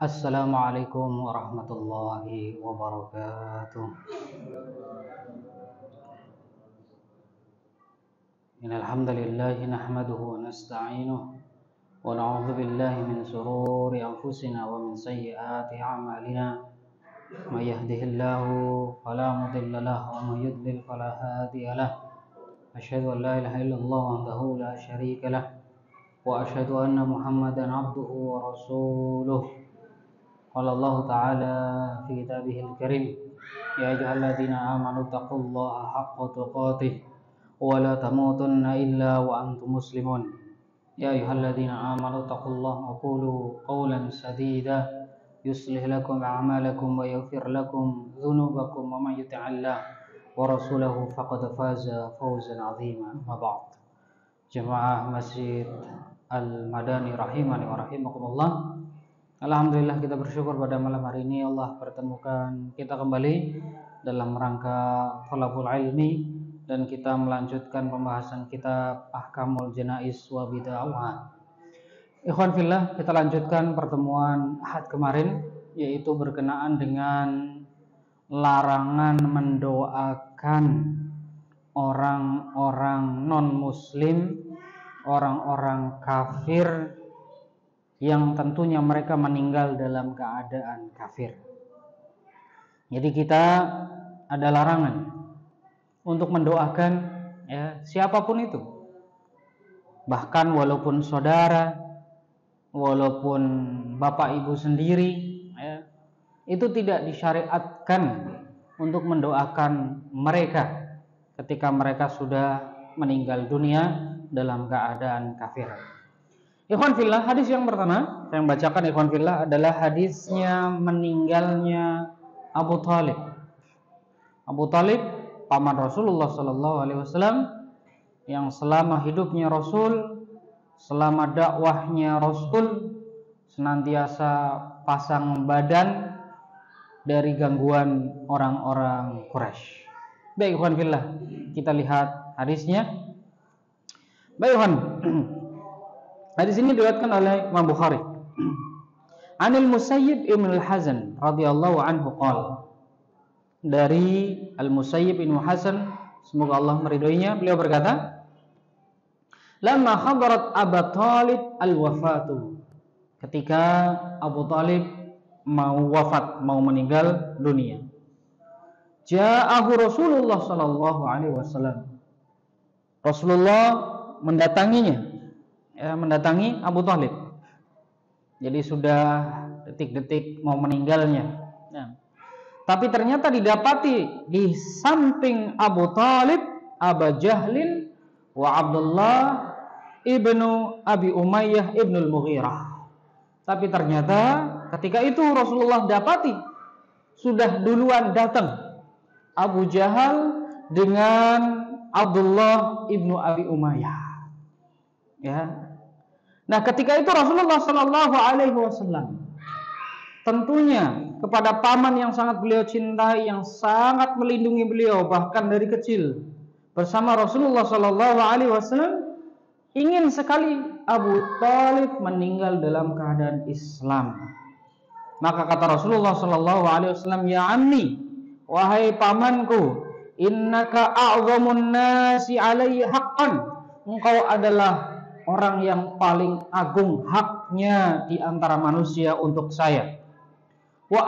Assalamualaikum warahmatullahi wabarakatuh. Innal hamdalillah nahmaduhu wa nasta'inuhu wa na'udzu billahi min shururi anfusina wa min sayyiati a'malina. May yahdihillahu fala mudilla lahu wa may yudlil fala hadiya lahu. Asyhadu an la ilaha illallah wahdahu la syarika lahu wa asyhadu anna Muhammadan 'abduhu wa rasuluh. Qala Allah Ta'ala fi kitabihil karim, ya ayyuhalladzina amanu taqullaha haqqa tuqatih wa la tamutunna illa wa antum muslimun. Ya ayyuhalladzina amanu taqullaha wa qulu qawlan sadida yuslih lakum a'malakum wa yaghfir lakum dhunubakum wa may yuti'illah wa rasulahu faqad faza fawzan 'azima. Ma ba'd. Jemaah Masjid Al-Madani rahimani wa rahimakumullah. Alhamdulillah, kita bersyukur pada malam hari ini Allah pertemukan kita kembali dalam rangka thalabul ilmi, dan kita melanjutkan pembahasan kitab Ahkamul Janaiz wa Bid'ahha. Ikhwan fillah, kita lanjutkan pertemuan Ahad kemarin, yaitu berkenaan dengan larangan mendoakan orang-orang non-muslim, orang-orang kafir yang tentunya mereka meninggal dalam keadaan kafir. Jadi kita ada larangan untuk mendoakan siapapun itu, bahkan walaupun saudara, walaupun bapak ibu sendiri, itu tidak disyariatkan untuk mendoakan mereka ketika mereka sudah meninggal dunia dalam keadaan kafir. Ikhwan fillah, hadis yang pertama saya bacakan ikhwan fillah adalah hadisnya meninggalnya Abu Thalib. Abu Thalib, paman Rasulullah sallallahu alaihi wasallam, yang selama hidupnya Rasul, selama dakwahnya Rasul, senantiasa pasang badan dari gangguan orang-orang Quraisy. Baik ikhwan fillah, kita lihat hadisnya. Baik ikhwan, hadis ini diriwayatkan oleh Imam Bukhari. Anil Musayyib ibn al-Hazan radhiyallahu anhu qala. Dari Al-Musayyib ibn Hasan, semoga Allah meridhoinya, beliau berkata, "Lamma hadarat Abu Thalib al-wafatu." Ketika Abu Thalib mau wafat, mau meninggal dunia. Ja'ahu Rasulullah sallallahu alaihi wasallam. Rasulullah mendatanginya. Mendatangi Abu Thalib. Jadi sudah detik-detik mau meninggalnya. Tapi ternyata didapati di samping Abu Thalib Abu Jahlin wa Abdullah ibnu Abi Umayyah ibnu al-Mughirah. Tapi ternyata ketika itu Rasulullah dapati sudah duluan datang Abu Jahal dengan Abdullah ibnu Abi Umayyah. Nah, ketika itu Rasulullah sallallahu alaihi wasallam tentunya kepada paman yang sangat beliau cintai, yang sangat melindungi beliau bahkan dari kecil, bersama Rasulullah sallallahu alaihi wasallam, ingin sekali Abu Thalib meninggal dalam keadaan Islam. Maka kata Rasulullah sallallahu alaihi wasallam, "Ya ammi, wahai pamanku, innaka a'zamun nasi alaihi haqqan." Engkau adalah orang yang paling agung haknya di antara manusia untuk saya. Wa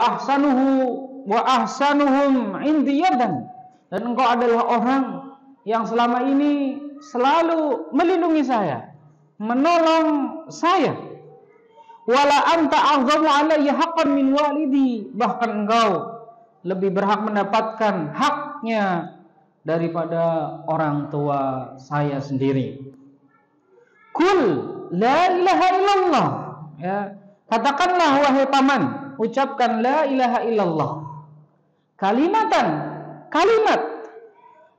ahsanuhum indi yadan. Dan engkau adalah orang yang selama ini selalu melindungi saya, menolong saya. Wala anta a'zamu alayya haqqan min walidi. Bahkan engkau lebih berhak mendapatkan haknya daripada orang tua saya sendiri. Kul la ilaha illallah. Katakanlah wahai paman, ucapkan la ilaha illallah. Kalimat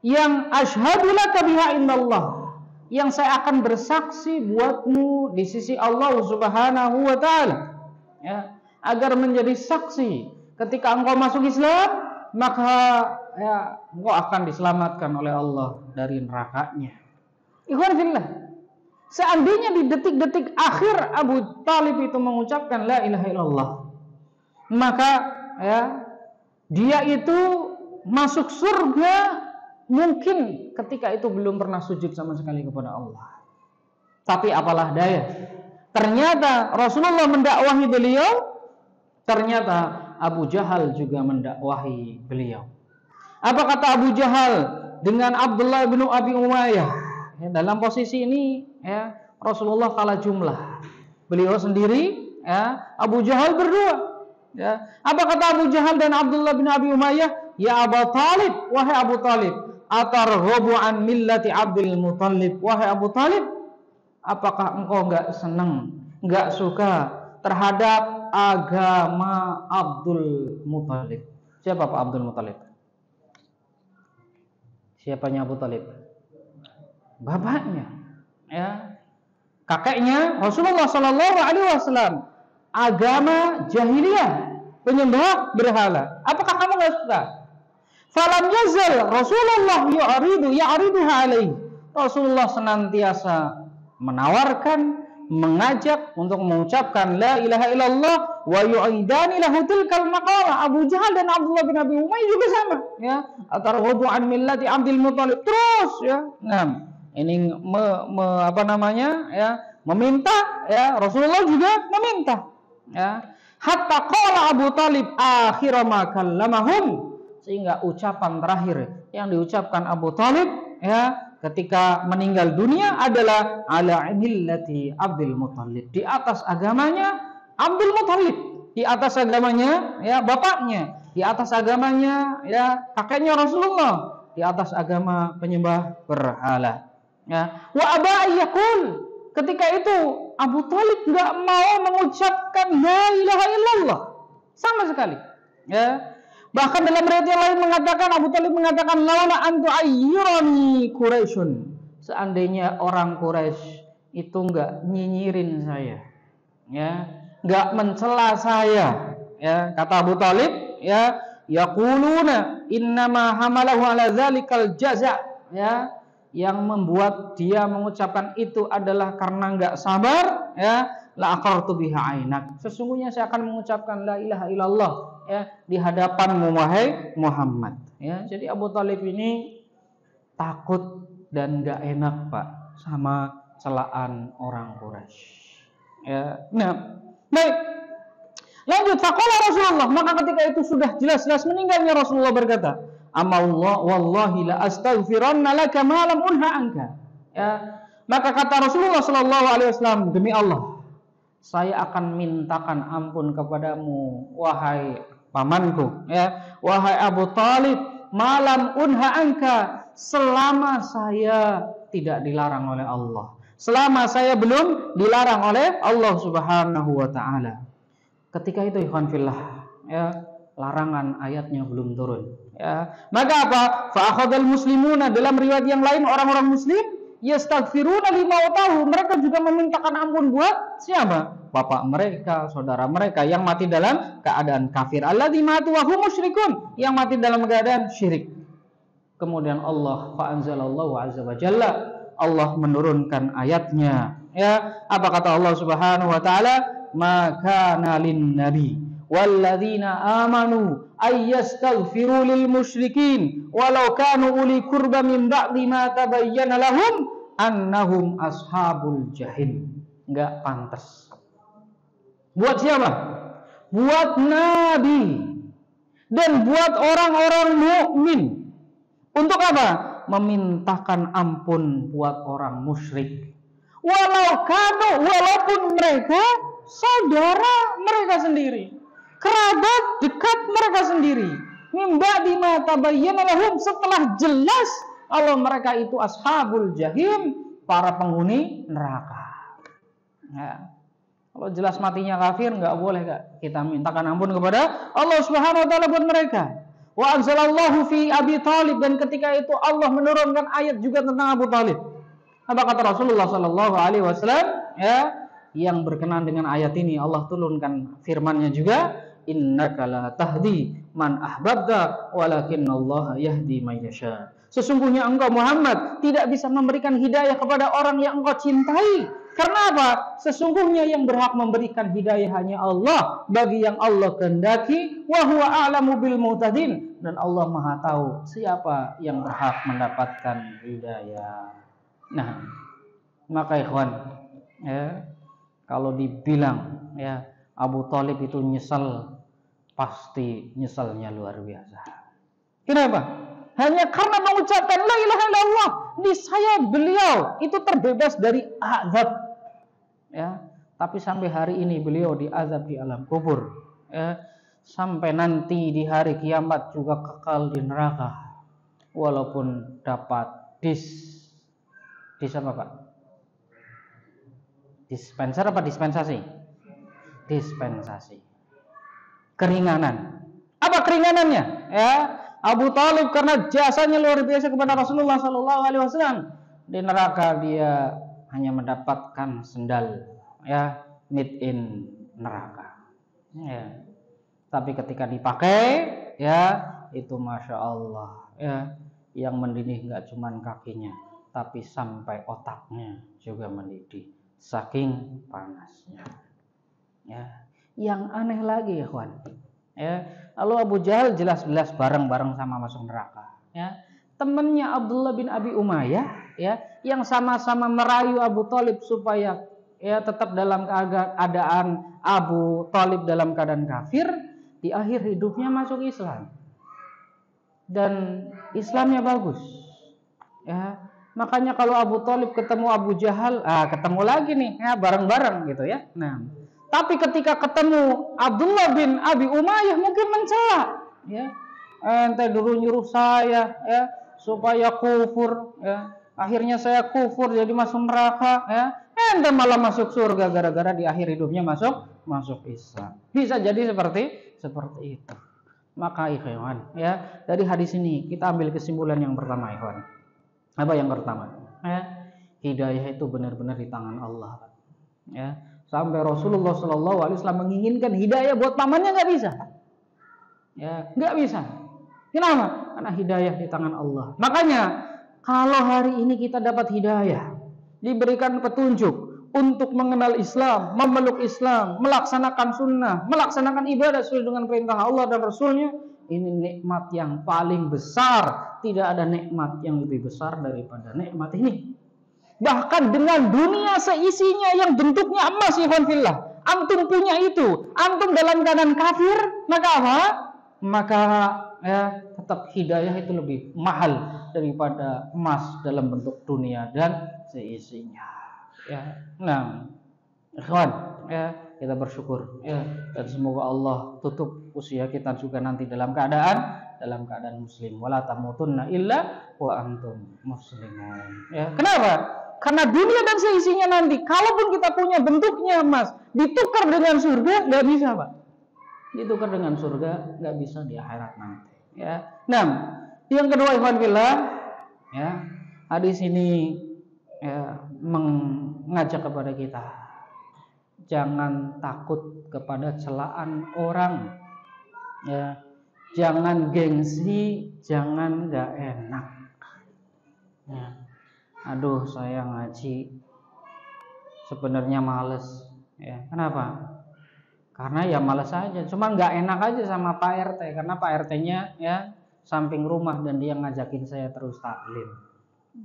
yang asyhadu laka biha indallah, yang saya akan bersaksi buatmu di sisi Allah Subhanahu wa taala. Agar menjadi saksi ketika engkau masuk Islam, maka engkau akan diselamatkan oleh Allah dari nerakanya. Ikhwan fillah, seandainya di detik-detik akhir Abu Thalib itu mengucapkan la ilaha illallah, maka ya dia itu masuk surga mungkin ketika itu belum pernah sujud sama sekali kepada Allah. Tapi apalah daya, ternyata Rasulullah mendakwahi beliau, ternyata Abu Jahal juga mendakwahi beliau. Apa kata Abu Jahal dengan Abdullah bin Abi Umayyah? Ya, dalam posisi ini ya Rasulullah kalah jumlah. Beliau sendiri, ya, Abu Jahal berdua. Ya. Apa kata Abu Jahal dan Abdullah bin Abi Umayyah? Ya Abu Talib, wahai Abu Talib, atarghabu an millati Abdul Muttalib, wahai Abu Talib, apakah engkau enggak senang, enggak suka terhadap agama Abdul Muttalib? Siapa Pak Abdul Muttalib? Siapanya Abu Talib? Bapaknya, ya. Kakeknya Rasulullah Sallallahu Alaihi Wasallam. Agama jahiliyah, penyembah berhala. Apakah kamu enggak suka? Falam yazal Rasulullah ya'riduha alaihi. Rasulullah senantiasa menawarkan, mengajak untuk mengucapkan la ilaha illallah wa yu'idani lahu tilkal maqala. Abu Jahal dan Abdullah bin Abi Umayyah juga sama, ya. Atarghabu an millati Abdul Muttalib. Terus, ya. Nah, ini meminta, ya. Rasulullah juga meminta, ya. Hatta qala Abu Talib akhir ma kallamahum, sehingga ucapan terakhir yang diucapkan Abu Talib, ya, ketika meninggal dunia adalah ala millati Abdul Muttalib, di atas agamanya Abdul Muttalib, di atas agamanya, ya, bapaknya, di atas agamanya, ya, kakeknya Rasulullah, di atas agama penyembah berhala, ya. Wa aba yaqul, ketika itu Abu Talib enggak mau mengucapkan la ilaha illallah sama sekali, ya. Bahkan dalam riwayat yang lain mengatakan, Abu Talib mengatakan, laula antu ayyurani Quraisyun, seandainya orang Quraisy itu enggak nyinyirin saya, ya, enggak mencela saya, ya, kata Abu Talib, ya, yaquluna innama hamalahu ala dzalikal jaza, ya, yang membuat dia mengucapkan itu adalah karena enggak sabar, ya, la aqartu biha ainak, sesungguhnya saya akan mengucapkan la ilaha illallah, ya, di hadapanmu wahai Muhammad, ya. Jadi Abu Talib ini takut dan enggak enak, Pak, sama celaan orang Quraisy, ya. Nah, baik. Lanjut, faqala Rasulullah, maka ketika itu sudah jelas-jelas meninggalnya Rasulullah berkata, "Amallah wallahi la astaghfiranna laka ma lam unha anka." Ya, maka kata Rasulullah sallallahu alaihi wasallam, demi Allah, saya akan mintakan ampun kepadamu wahai pamanku, ya, wahai Abu Talib, malam unha anka, selama saya tidak dilarang oleh Allah, selama saya belum dilarang oleh Allah Subhanahu wa taala. Ketika itu ikhwan fillah, ya, larangan ayatnya belum turun, ya. Maka apa? Fa akhadhal muslimuna, dalam riwayat yang lain orang-orang muslim yastaghfiruna limautahu, mereka juga memintakan ampun buat siapa? Bapak mereka, saudara mereka yang mati dalam keadaan kafir. Alladzi matu wa hum musyrikun, yang mati dalam keadaan syirik. Kemudian Allah fa anzalallahu azza wa jalla, Allah menurunkan ayatnya, ya. Apa kata Allah Subhanahu wa taala? Maka nalin nabi walladzina amanu ayyastaghfiru lil musyrikin walau kanu uli qurba min ba'di ma tabayyana lahum annahum ashabul jahim. Enggak pantas. Buat siapa? Buat nabi dan buat orang-orang mukmin. Untuk apa? Memintakan ampun buat orang musyrik. Walaupun mereka saudara mereka sendiri, kerabat dekat mereka sendiri. Mimba bima tabayyana lahum, setelah jelas kalau mereka itu ashabul jahim, para penghuni neraka. Ya. Kalau jelas matinya kafir, nggak boleh kita mintakan ampun kepada Allah Subhanahu wa taala buat mereka. Wa anzalallahu fi Abi Talib, dan ketika itu Allah menurunkan ayat juga tentang Abu Talib. Apa kata Rasulullah sallallahu alaihi wasallam, ya, yang berkenan dengan ayat ini Allah turunkan firman-Nya juga, innaka la tahdi man ahbabta walakinallaha yahdi may yasha. Sesungguhnya engkau Muhammad tidak bisa memberikan hidayah kepada orang yang engkau cintai, Karena apa? Sesungguhnya yang berhak memberikan hidayah hanya Allah bagi yang Allah kehendaki, wa huwa a'lamu bil muhtadin, dan Allah Maha tahu siapa yang berhak mendapatkan hidayah. Nah, maka ikhwan, ya, kalau dibilang ya Abu Thalib itu nyesal, pasti nyesalnya luar biasa. Kenapa? Hanya karena mengucapkan la ilaha illallah, niscaya beliau itu terbebas dari azab. Ya, tapi sampai hari ini beliau diazab di alam kubur. Ya, sampai nanti di hari kiamat juga kekal di neraka, walaupun dapat apa Pak? Dispenser apa dispensasi? Dispensasi. Keringanan. Apa keringanannya? Ya, Abu Thalib karena jasanya luar biasa kepada Rasulullah SAW, di neraka dia hanya mendapatkan sendal, ya, made in neraka. Ya. Tapi ketika dipakai, ya, itu masya Allah, ya, yang mendidih nggak cuma kakinya, tapi sampai otaknya juga mendidih, saking panasnya. Ya. Yang aneh lagi, ikhwan, ya, lalu Abu Jahal jelas-jelas bareng-bareng sama masuk neraka. Ya. Temannya Abdullah bin Abi Umayyah, ya, yang sama-sama merayu Abu Thalib supaya ya tetap dalam keadaan Abu Thalib dalam keadaan kafir, di akhir hidupnya masuk Islam dan Islamnya bagus. Ya, makanya kalau Abu Thalib ketemu Abu Jahal, ketemu lagi nih, ya, bareng-bareng gitu ya. Nah, tapi ketika ketemu Abdullah bin Abi Umayyah mungkin mencela, ya, ente dulu nyuruh saya, ya, supaya kufur, ya, akhirnya saya kufur jadi masuk neraka, ya, ente malah masuk surga gara-gara di akhir hidupnya masuk Islam. Bisa jadi seperti itu. Maka ikhwan, ya, dari hadis ini kita ambil kesimpulan yang pertama, ikhwan. Apa yang pertama? Ya, hidayah itu benar-benar di tangan Allah. Ya, sampai Rasulullah SAW menginginkan hidayah buat pamannya nggak bisa. Ya, nggak bisa. Kenapa? Karena hidayah di tangan Allah. Makanya kalau hari ini kita dapat hidayah, diberikan petunjuk untuk mengenal Islam, memeluk Islam, melaksanakan sunnah, melaksanakan ibadah sesuai dengan perintah Allah dan Rasulnya, ini nikmat yang paling besar. Tidak ada nikmat yang lebih besar daripada nikmat ini. Bahkan dengan dunia seisinya yang bentuknya emas, ikhwan fillah, antum punya itu, antum dalam keadaan kafir, maka apa? Maka ya tetap hidayah itu lebih mahal daripada emas dalam bentuk dunia dan seisinya. Ya, nah, ikhwan, ya, kita bersyukur, ya, dan semoga Allah tutup usia kita juga nanti dalam keadaan muslim. Wala tamutunna illa wa antum muslimun. Ya, kenapa? Karena dunia dan seisinya nanti, kalaupun kita punya bentuknya emas, ditukar dengan surga, nggak bisa, Pak. Ditukar dengan surga nggak bisa di akhirat nanti. Ya. Nah, yang kedua, ikhwan fillah, ya, hadis ini ya mengajak kepada kita jangan takut kepada celaan orang, ya, jangan gengsi, jangan nggak enak. Ya. Aduh, saya ngaji sebenarnya males, ya. Kenapa? Karena ya malas aja, cuma nggak enak aja sama Pak RT, karena Pak RT-nya ya samping rumah dan dia ngajakin saya terus taklim.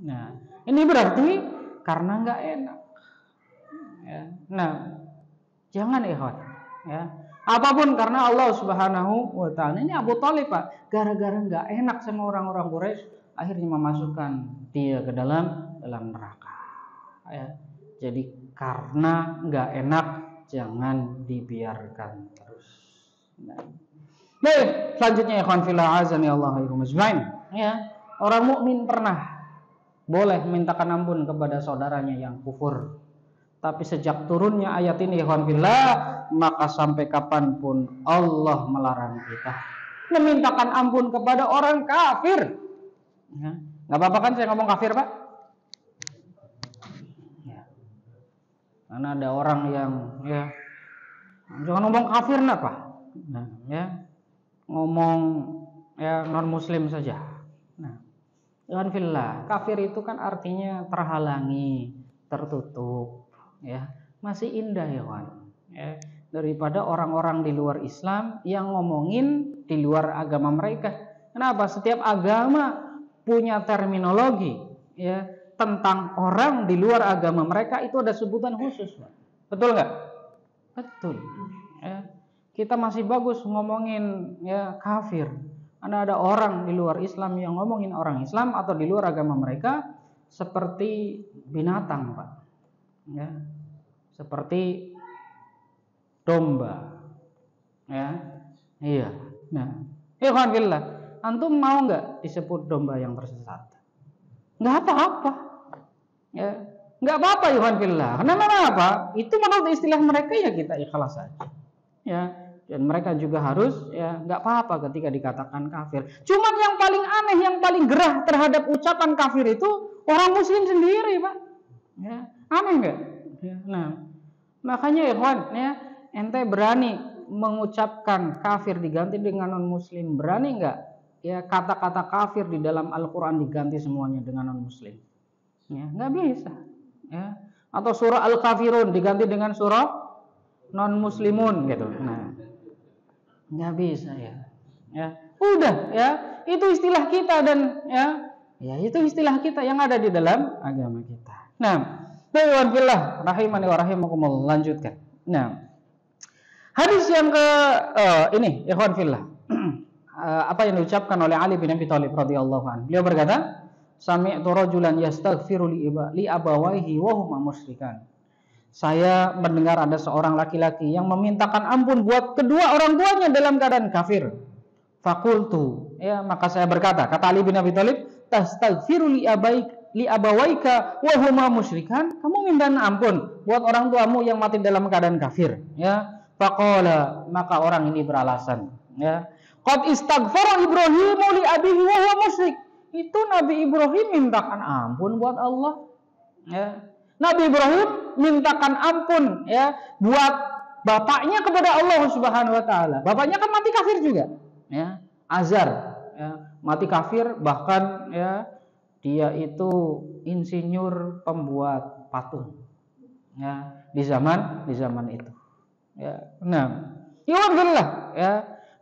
Nah, ini berarti karena nggak enak. Ya. Nah, jangan ikhwan, ya. Apapun karena Allah Subhanahu wa taala. Ini Abu Thalib, Pak, gara-gara nggak enak sama orang-orang Quraisy, akhirnya memasukkan dia ke dalam neraka. Ya. Jadi karena nggak enak, jangan dibiarkan terus. Nah. Baik, selanjutnya ikhwan fillah azani Allah wa ajmain. Ya, orang mukmin pernah boleh memintakan ampun kepada saudaranya yang kufur. Tapi sejak turunnya ayat ini ikhwan fillah, maka sampai kapanpun Allah melarang kita memintakan ampun kepada orang kafir. Ya. Nggak apa-apa kan saya ngomong kafir, Pak? Ya. Karena ada orang yang ya jangan ngomong kafir nak, Pak. Nah, ya. Ngomong ya non muslim saja. Nah, ikhwan fillah, kafir itu kan artinya terhalangi, tertutup, ya, masih indah ya kawan. Ya, daripada orang-orang di luar Islam yang ngomongin di luar agama mereka. Kenapa? Setiap agama punya terminologi ya tentang orang di luar agama mereka, itu ada sebutan khusus, Pak. Betul nggak? Betul. Ya. Kita masih bagus ngomongin ya kafir. Ada orang di luar Islam yang ngomongin orang Islam atau di luar agama mereka seperti binatang, Pak. Ya. Seperti domba. Ya. Iya. Nah, ikhwanillah, antum mau nggak disebut domba yang tersesat? Nggak apa-apa. Ya. Nggak apa-apa ikhwanillah. Kenapa? Apa? Itu menurut istilah mereka, ya kita ikhlas saja. Ya. Dan mereka juga harus ya nggak apa-apa ketika dikatakan kafir. Cuman yang paling aneh, yang paling gerah terhadap ucapan kafir itu orang muslim sendiri, Pak. Ya, aneh nggak? Ya, nah, makanya ikhwan ya, ente berani mengucapkan kafir diganti dengan non muslim, berani nggak? Ya, kata-kata kafir di dalam Al-Quran diganti semuanya dengan non muslim. Ya, nggak bisa. Ya. Atau surah Al-Kafirun diganti dengan surah non muslimun gitu. Nah, nggak bisa ya. Ya, udah ya, itu istilah kita dan ya itu istilah kita yang ada di dalam agama kita. Nah, Bismillah, rahimani wa rahimakumullah, lanjutkan. Nah, hadis yang ke ini, ikhwan fillah. Apa yang diucapkan oleh Ali bin Abi Thalib radhiyallahu anhu. Beliau berkata, "Sami'tu rajulan yastaghfiru li abawaihi wa huma musyrikan." Saya mendengar ada seorang laki-laki yang memintakan ampun buat kedua orang tuanya dalam keadaan kafir. Fakultu, ya, maka saya berkata, kata Ali bin Abi Thalib, "Tastaghfiru li abawaika wa huma musyrikan?" Kamu minta ampun buat orang tuamu yang mati dalam keadaan kafir, ya. Faqala, maka orang ini beralasan, ya, qad istaghfara Ibrahim li abihi wa huwa musyrik. Itu Nabi Ibrahim mintakan ampun buat Allah, ya. Nabi Ibrahim mintakan ampun ya buat bapaknya kepada Allah Subhanahu wa taala. Bapaknya kan mati kafir juga, ya. Azar, ya, mati kafir, bahkan ya dia itu insinyur pembuat patung. Ya, di zaman itu. Ya. Nah, alhamdulillah, ya.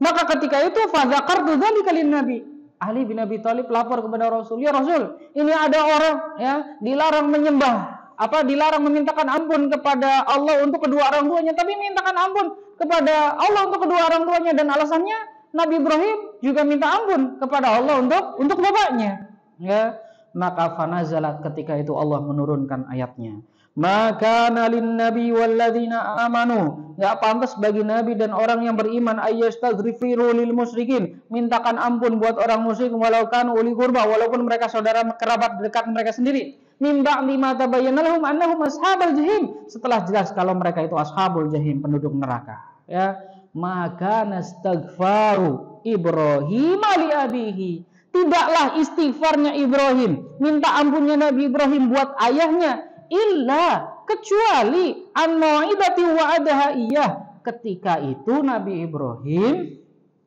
Maka ketika itu fadzakartu dzalika lin-nabi. Ali bin Abi Thalib lapor kepada Rasul, "Ya Rasul, ini ada orang ya dilarang menyembah, dilarang memintakan ampun kepada Allah untuk kedua orang tuanya, tapi mintakan ampun kepada Allah untuk kedua orang tuanya, dan alasannya Nabi Ibrahim juga minta ampun kepada Allah untuk bapaknya." Ya, maka fanazalat, ketika itu Allah menurunkan ayatnya, "Maka nalin nabi walladzina amanu." Enggak pantas bagi nabi dan orang yang beriman ayyastaghfiru lil musyrikin, mintakan ampun buat orang musyrik walau kanu uli qurba, walaupun mereka saudara kerabat dekat mereka sendiri. Min ba'di ma tabayyana lahum annahum ashabul jahim, setelah jelas kalau mereka itu ashabul jahim, penduduk neraka. Ya, maka nastaghfaru Ibrahim li abihi. Tidaklah istighfarnya Ibrahim, minta ampunnya Nabi Ibrahim buat ayahnya, illa, kecuali an mau'idati wa'adaha iyah, ketika itu Nabi Ibrahim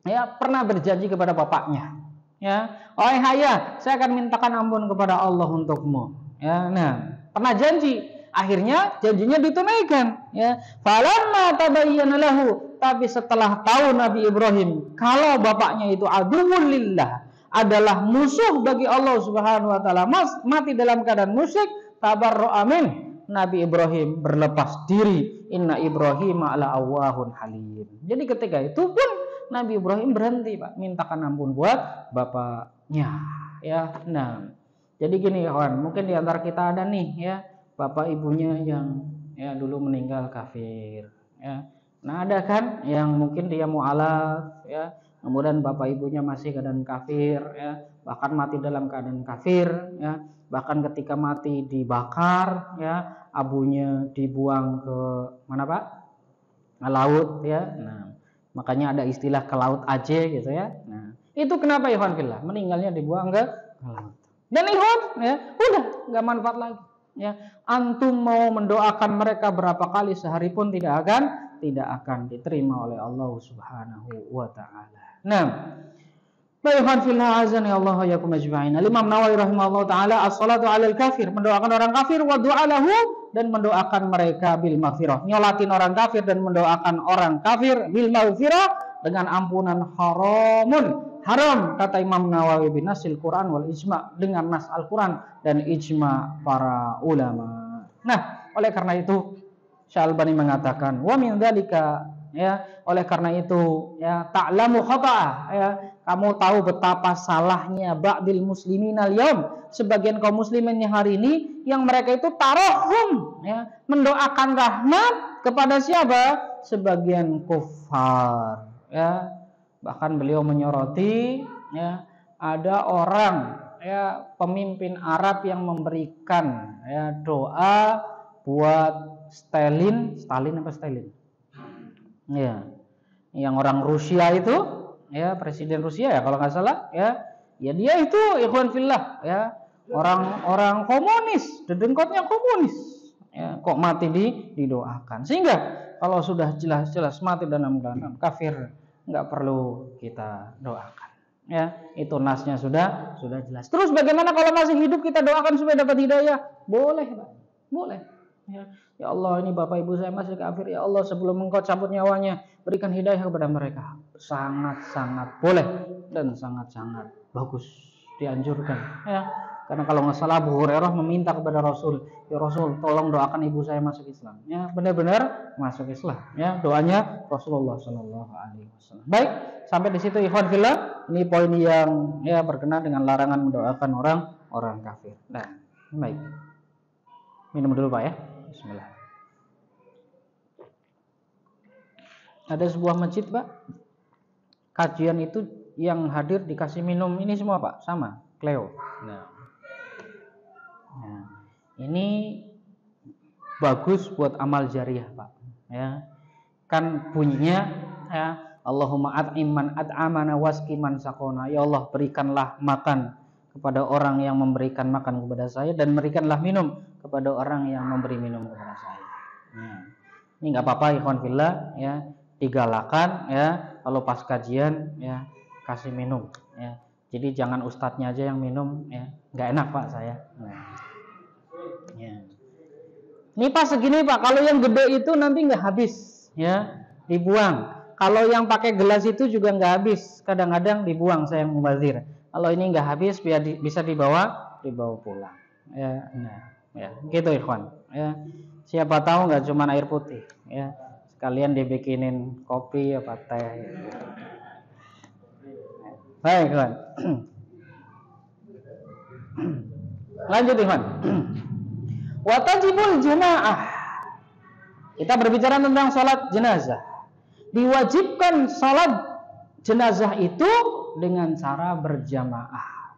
ya pernah berjanji kepada bapaknya, ya, "Wahai ayah, saya akan mintakan ampun kepada Allah untukmu." Ya, nah, pernah janji, akhirnya janjinya ditunaikan, ya. Falamma tabayyana lahu, tapi setelah tahu Nabi Ibrahim kalau bapaknya itu aduwwul lillah, adalah musuh bagi Allah Subhanahu wa taala, mati dalam keadaan musyrik, tabarra'a min, Nabi Ibrahim berlepas diri. Inna Ibrahim ala awwahun halim. Jadi ketika itu pun Nabi Ibrahim berhenti, Pak, mintakan ampun buat bapaknya, ya. Nah, jadi gini kawan, mungkin di antara kita ada nih ya bapak ibunya yang ya dulu meninggal kafir, ya. Nah, ada kan yang mungkin dia mu'alaf, ya, kemudian bapak ibunya masih keadaan kafir, ya, bahkan mati dalam keadaan kafir, ya, bahkan ketika mati dibakar, ya, abunya dibuang ke mana, Pak? Laut, ya. Nah, makanya ada istilah ke laut aja gitu ya. Nah, itu kenapa ya fillah? Meninggalnya dibuang ke laut. Dan ikhwan, ya, udah nggak manfaat lagi. Ya, antum mau mendoakan mereka berapa kali sehari pun tidak akan diterima oleh Allah Subhanahu wa taala. Nah, Baikhan fillah azani Allah wa yakum ajma'in. Imam Nawawi rahimahullah taala as-salatu 'alal kafir, mendoakan orang kafir, wa du'a lahu, dan mendoakan mereka bil maghfirah. Nyolatin orang kafir dan mendoakan orang kafir bil maghfirah dengan ampunan haram kata Imam Nawawi bin nasil Quran wal ijma, dengan nas Al-Quran dan ijma para ulama. Nah, oleh karena itu Syalbani mengatakan wa min dzalika, ya, oleh karena itu ya ta'lamu khata'a, ya, kamu tahu betapa salahnya ba'dil muslimin al-yaum, sebagian kaum muslimin yang hari ini yang mereka itu tarahum, ya, mendoakan rahmat kepada siapa? Sebagian kufar, ya. Bahkan beliau menyoroti, ya, ada orang, ya, pemimpin Arab yang memberikan, ya, doa buat Stalin apa Stalin? Ya, yang orang Rusia itu, ya, presiden Rusia ya kalau nggak salah, ya dia itu ikhwan fillah, ya, orang komunis, dedengkotnya komunis, ya, kok mati didoakan. Sehingga kalau sudah jelas-jelas mati dalam keadaan kafir, nggak perlu kita doakan, ya, itu nasnya sudah jelas. Terus bagaimana kalau masih hidup kita doakan supaya dapat hidayah? Boleh, Pak, boleh. Ya Allah, ini bapak ibu saya masih kafir, ya Allah, sebelum Engkau cabut nyawanya, berikan hidayah kepada mereka. Sangat-sangat boleh dan sangat-sangat bagus, dianjurkan, ya. Karena kalau nggak salah Abu Hurairah meminta kepada Rasul, ya Rasul, tolong doakan ibu saya masuk Islam, ya, benar-benar masuk Islam, ya, doanya Rasulullah Shallallahu Alaihi Wasallam. Baik, sampai di situ ikhwan fillah, ini poin yang, ya, berkenaan dengan larangan mendoakan orang kafir. Nah, baik, minum dulu Pak, ya. Bismillah. Ada sebuah masjid, Pak, kajian itu yang hadir dikasih minum ini semua, Pak, sama Cleo. Nah, ini bagus buat amal jariah, Pak, ya. Kan bunyinya, ya, Allahumma at'im man at'amana wasqi man saqona. Ya Allah, berikanlah makan kepada orang yang memberikan makan kepada saya, dan berikanlah minum kepada orang yang memberi minum kepada saya. Nah, ini nggak apa-apa ikhwan fillah, ya, digalakan, ya, kalau pas kajian, ya, kasih minum, ya. Jadi jangan ustadznya aja yang minum, ya, nggak enak Pak saya. Nah, ya. Ini Pak segini Pak, kalau yang gede itu nanti nggak habis, ya, dibuang. Kalau yang pakai gelas itu juga nggak habis, kadang-kadang dibuang, saya yang mubazir. Kalau ini nggak habis, biar bisa dibawa pulang, ya. Nah, ya, gitu ikhwan, ya. Siapa tahu nggak cuma air putih, ya, sekalian dibikinin kopi apa teh, ya. Baik ikhwan. Lanjut ikhwan. Watajibul jamaah. Kita berbicara tentang salat jenazah. Diwajibkan salat jenazah itu dengan cara berjamaah,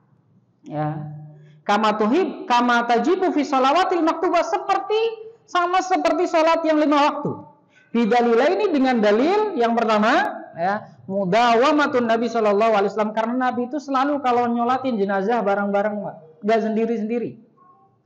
ya. Kama tajibu fi shalawatil maktubah, sama seperti salat yang 5 waktu. Bidalilaini, dengan dalil yang pertama, ya, mudawamatun Nabi sallallahu alaihi wasallam, karena Nabi itu selalu kalau nyolatin jenazah bareng-bareng, Pak, enggak sendiri-sendiri,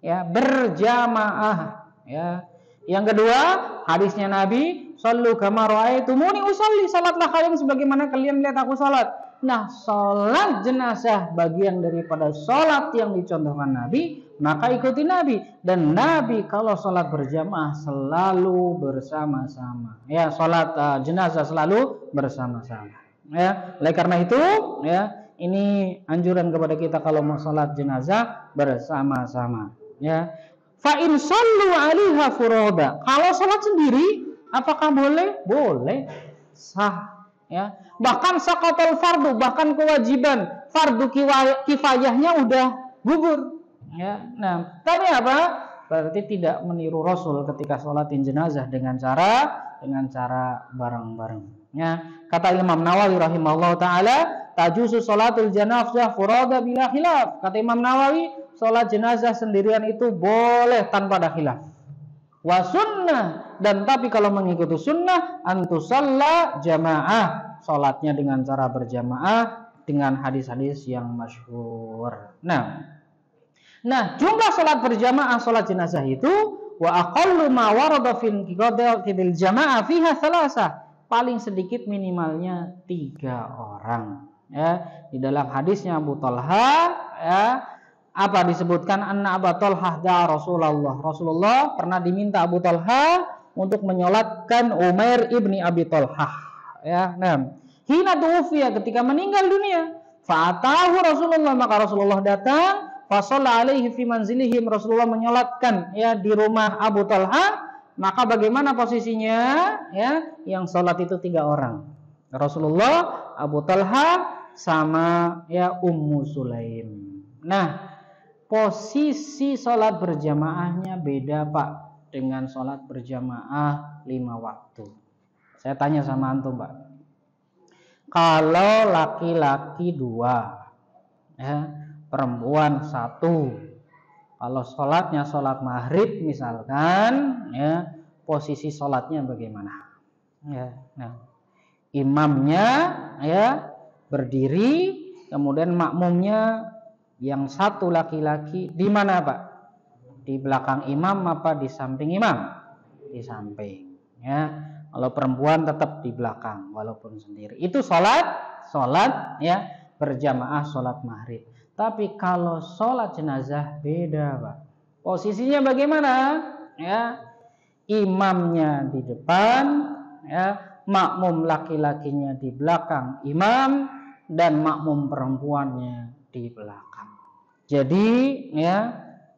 ya, berjamaah, ya. Yang kedua, hadisnya Nabi, sallu kama ra'aitumuni usalli, salatlah kalian sebagaimana kalian lihat aku salat. Nah, salat jenazah bagian daripada salat yang dicontohkan Nabi, maka ikuti Nabi. Dan Nabi kalau salat berjamaah selalu bersama-sama, ya, salat jenazah selalu bersama-sama, ya. Oleh karena itu, ya, ini anjuran kepada kita kalau mau salat jenazah bersama-sama, ya. Fa in sallu 'alaiha furoda, kalau salat sendiri apakah boleh? Boleh, sah, ya. Bahkan saqatul fardu, bahkan kewajiban fardu kifayahnya udah gugur, ya. Nah, tapi apa? Berarti tidak meniru Rasul ketika sholatin jenazah dengan cara bareng-bareng, ya. Kata Imam Nawawi rahimahullah taala, tajuzu sholatul janazah furada bila khilaf. Kata Imam Nawawi, sholat jenazah sendirian itu boleh tanpa ada khilaf. Wa sunnah, dan tapi kalau mengikuti sunnah, antusalla jamaah, sholatnya dengan cara berjamaah dengan hadis-hadis yang masyhur. Nah, jumlah sholat berjamaah sholat jenazah itu, wa aqallu ma warada fil qadil jamaah fiha thalatha, paling sedikit minimalnya 3 orang, Ya, di dalam hadisnya Abu Talha, ya, apa disebutkan anna Abu Talha da Rasulullah pernah diminta Abu Talha untuk menyolatkan Umair ibni Abi Talha. Ya, nah, hina tuwfiya, ketika meninggal dunia, fa'atahu Rasulullah, maka Rasulullah datang, fa shalla alaihi fi manzilihim, Rasulullah menyolatkan ya di rumah Abu Talha. Maka bagaimana posisinya? Ya, yang sholat itu 3 orang. Rasulullah, Abu Talha, sama ya Ummu Sulaim. Nah, posisi sholat berjamaahnya beda Pak dengan sholat berjamaah 5 waktu. Saya tanya sama antum Pak, kalau laki-laki 2, ya, perempuan 1, kalau sholatnya sholat maghrib misalkan, ya, posisi sholatnya bagaimana? Ya, nah, imamnya ya berdiri, kemudian makmumnya yang 1 laki-laki di mana Pak? Di belakang imam apa di samping imam? Di samping. Ya, kalau perempuan tetap di belakang walaupun sendiri. Itu sholat ya berjamaah sholat maghrib. Tapi kalau sholat jenazah beda Pak. Posisinya bagaimana? Ya, imamnya di depan, ya, makmum laki-lakinya di belakang imam, dan makmum perempuannya di belakang. Jadi ya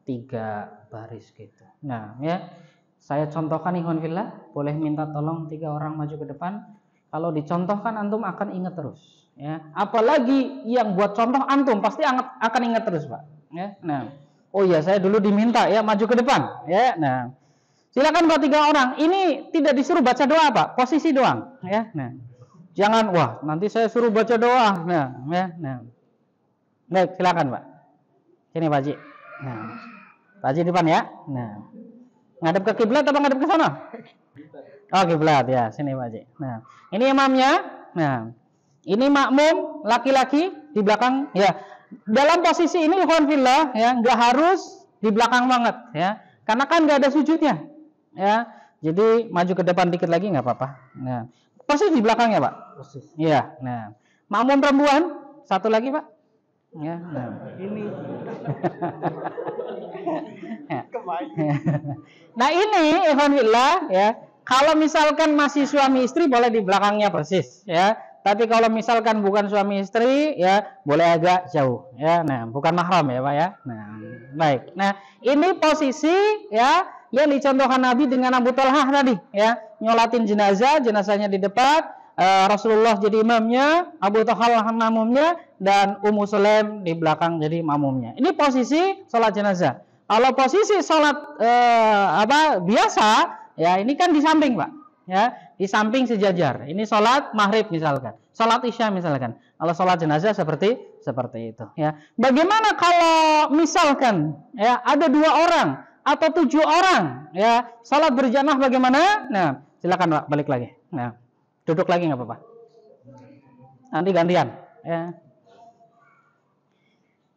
3 baris gitu. Nah ya, saya contohkan ikhwan fillah, boleh minta tolong 3 orang maju ke depan. Kalau dicontohkan antum akan ingat terus. Ya, apalagi yang buat contoh antum pasti akan ingat terus Pak. Ya, nah, oh iya saya dulu diminta ya maju ke depan. Ya, nah, silakan Pak 3 orang. Ini tidak disuruh baca doa Pak, posisi doang. Ya, nah. Jangan, wah nanti saya suruh baca doa. Nah, ya, nah. Baik, silakan Pak. Sini Pak Haji. Nah, Pak Haji depan ya. Nah, ngadep ke kiblat atau ngadep ke sana? Oh kiblat ya, sini Pak Haji. Nah, ini imamnya. Nah, ini makmum laki-laki di belakang. Ya, dalam posisi ini ikhwan fillah ya, nggak harus di belakang banget ya, karena kan nggak ada sujudnya. Ya, jadi maju ke depan dikit lagi nggak apa-apa. Nah, pasti di belakangnya Pak. Iya. Nah, makmum perempuan 1 lagi Pak. Ya. Nah, ini. Nah ini ikhwan fillah ya. Kalau misalkan masih suami istri boleh di belakangnya persis ya. Tapi kalau misalkan bukan suami istri ya boleh agak jauh ya. Nah, bukan mahram ya Pak ya. Nah, baik. Nah, ini posisi ya yang dicontohkan Nabi dengan Abu Talha tadi ya, nyolatin jenazahnya di depan, Rasulullah jadi imamnya, Abu Talha makmumnya, dan Ummu Sulaim di belakang jadi makmumnya. Ini posisi sholat jenazah. Kalau posisi sholat biasa ya ini kan di samping Pak ya, di samping sejajar. Ini sholat maghrib misalkan, sholat isya misalkan. Kalau sholat jenazah seperti itu ya. Bagaimana kalau misalkan ya ada 2 orang atau 7 orang ya salat berjamaah bagaimana? Nah, silakan Pak balik lagi. Nah, duduk lagi nggak apa-apa. Nanti gantian ya.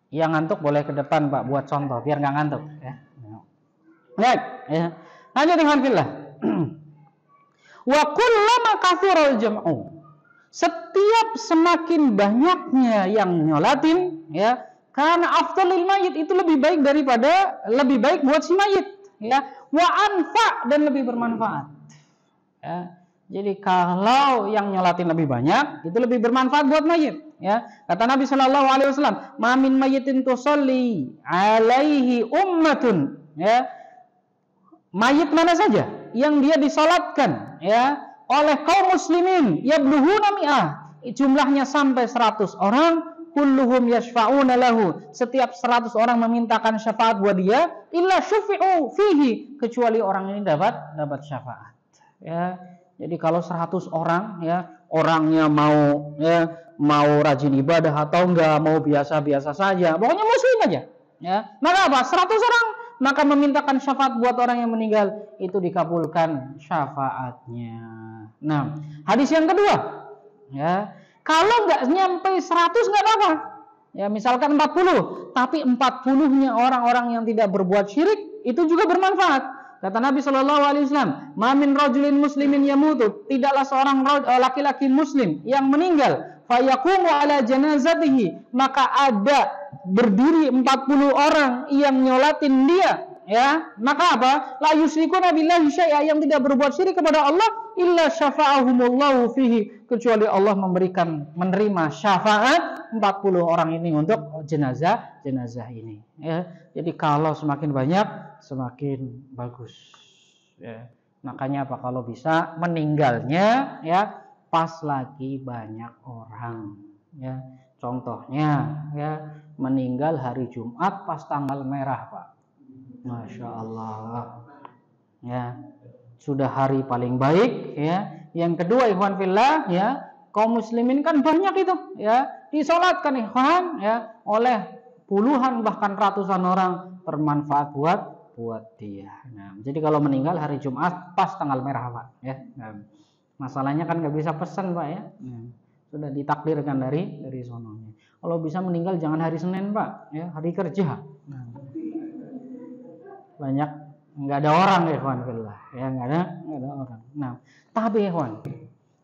Yang ngantuk boleh ke depan Pak buat contoh biar nggak ngantuk ya. Baik ya. Lanjut ikhwan fillah. Wa kullama kathural jam'u. Setiap semakin banyaknya yang nyolatin ya, karena afdalil mayit itu lebih baik buat si mayit ya, wa anfa, dan lebih bermanfaat ya. Jadi kalau yang nyolatin lebih banyak itu lebih bermanfaat buat mayit ya. Kata Nabi sallallahu alaihi wasallam, "Ma min mayyitin tusalli alaihi ummatun" ya. Mayit mana saja yang dia disalatkan ya oleh kaum muslimin yablughuna mi'ah, jumlahnya sampai 100 orang, kulluhum yashfa'una lahu, setiap 100 orang memintakan syafaat buat dia, illa syufi'u fihi, kecuali orang ini dapat syafaat ya. Jadi kalau 100 orang ya, orangnya mau rajin ibadah atau enggak, mau biasa-biasa saja, pokoknya muslim aja ya, maka apa? 100 orang maka memintakan syafaat buat orang yang meninggal, itu dikabulkan syafaatnya. Nah, hadis yang kedua ya, kalau nggak nyampe 100 nggak apa-apa ya, misalkan 40, tapi 40-nya orang-orang yang tidak berbuat syirik, itu juga bermanfaat. Kata Nabi sallallahu alaihi wasallam, "Ma min rajulin muslimin yamutu", tidaklah seorang laki-laki muslim yang meninggal, fayaqumu ala janazatihi, maka ada berdiri 40 orang yang nyolatin dia, ya, maka apa? La yusyrikuna billahi syai'a, yang tidak berbuat syirik kepada Allah, illa syafa'ahumullahu fihi, kecuali Allah menerima syafaat 40 orang ini untuk jenazah ini, ya. Jadi kalau semakin banyak semakin bagus, ya. Makanya apa, kalau bisa meninggalnya ya pas lagi banyak orang, ya. Contohnya ya, meninggal hari Jumat pas tanggal merah, Pak. Masya Allah, ya, sudah hari paling baik, ya. Yang kedua, ikhwan fillah, ya, kaum muslimin kan banyak itu, ya, disolatkan ikhwan, ya, oleh puluhan bahkan ratusan orang, bermanfaat buat dia. Nah, jadi kalau meninggal hari Jumat pas tanggal merah, Pak, ya. Nah, masalahnya kan nggak bisa pesan, Pak, ya. Nah, sudah ditakdirkan dari sononya. Kalau bisa meninggal jangan hari Senin, Pak, ya, hari kerja. Nah, banyak nggak ada orang, ya kawan fillah, ya, nggak ada orang. Nah, tapi ya kawan,